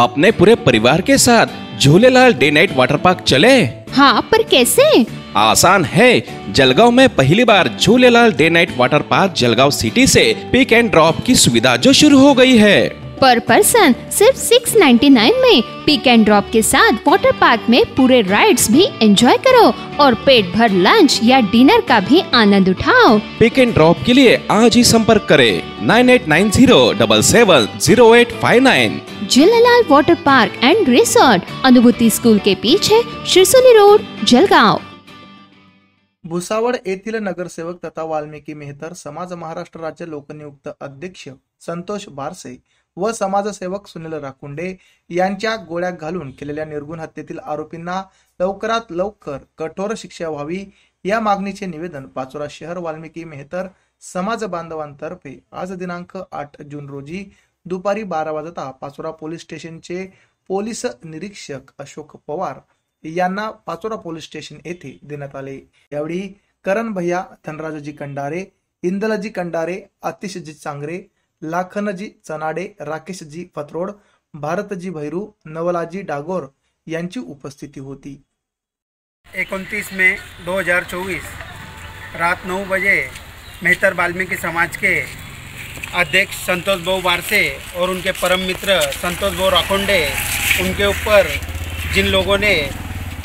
अपने पूरे परिवार के साथ Jhulelal day night water park चले। हाँ, पर कैसे? आसान है। जलगांव में पहली बार Jhulelal day night water park Jalgaon city से पिक एंड ड्रॉप की सुविधा जो शुरू हो गई है। पर पर्सन सिर्फ 699 में पिक एंड ड्रॉप के साथ वाटर पार्क में पूरे राइड्स भी एंजॉय करो और पेट भर लंच या डिनर का भी आनंद उठाओ। पिक एंड ड्रॉप के लिए आज ही संपर्क करें 9890770859। Jhulelal water park end resort, अनुभूति स्कूल के पीछे, शिरसोली रोड, जलगांव। भुसावळ येथील नगरसेवक तथा वाल्मिकी मेहतर समाज महाराष्ट्र राज्य लोकनियुक्त अध्यक्ष संतोष बारसे व समाजसेवक सुनील राकुंडे यांच्या गोळ्या घालून केलेल्या निर्गुण हत्येतील आरोपींना लवकरात लवकर कठोर शिक्षा व्हावी या मागणीचे निवेदन पाचोरा शहर वाल्मिकी मेहतर समाज बांधवांतर्फे आज दिनांक 8 जून रोजी दुपारी 12 वाजता पाचोरा पोलीस स्टेशनचे पोलीस निरीक्षक अशोक पवार यांना पाचोरा पोलीस स्टेशन येथे देण्यात आले। यावेळी करण भैया धनराजजी कंडारे, इंदलजी कंडारे, आतिशजी चांगरे, लाखनजी चनाडे, राकेशजी फतरोड, भारतजी भैरू, नवलाजी डागोर यांची उपस्थिती होती। 29 मई 2024 रात 9 बजे मेहतर वाल्मीकि समाज के अध्यक्ष संतोष भाऊ बारसे और उनके परम मित्र संतोष भाऊ राकुंडे, उनके ऊपर जिन लोगों ने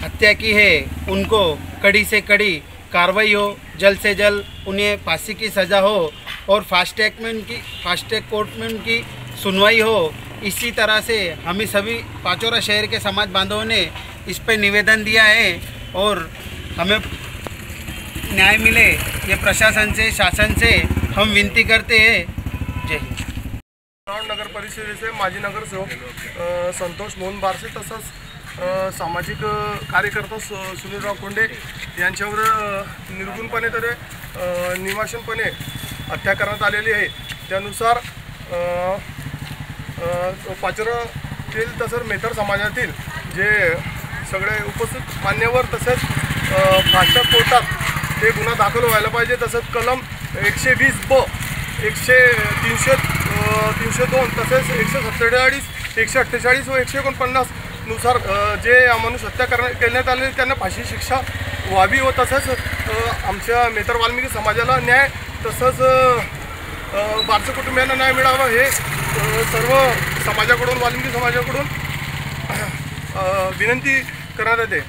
हत्या की है उनको कड़ी से कड़ी कार्रवाई हो, जल्द से जल्द उन्हें फांसी की सज़ा हो और फास्ट ट्रैक कोर्ट में उनकी सुनवाई हो। इसी तरह से हमें सभी पाचोरा शहर के समाज बांधवों ने इस पर निवेदन दिया है और हमें न्याय मिले ये प्रशासन से, शासन से हम विनती करते हैं। जय हिंद। नगर परिषदेचे माजी नगरसेवक संतोष मोहन बारसे तसंच सामाजिक कार्यकर्ता सुनील राकुंडे यांच्यावर निर्गुणपणे तर निमाशनपणे हत्या करण्यात आलेली आहे। त्यानुसार पाचोरातील तसंच मेहतर समाजातील जे सगळे उपस्थित मान्यवर तसेच फास्ट कोर्टात ते गुन्हा दाखल व्हायला पाहिजे। तसंच कलम 120 ब 302 तसेच 147, 148 व 149 नुसार जे अमानुष हत्या करण्यात आलेली त्यांना फाशी शिक्षा व्हावी व तसंच आमच्या मेहतर वाल्मिकी समाजाला न्याय तसंच बारसे कुटुंबियांना न्याय मिळावा हे सर्व समाजाकडून वाल्मिकी समाजाकडून विनंती करण्यात येते।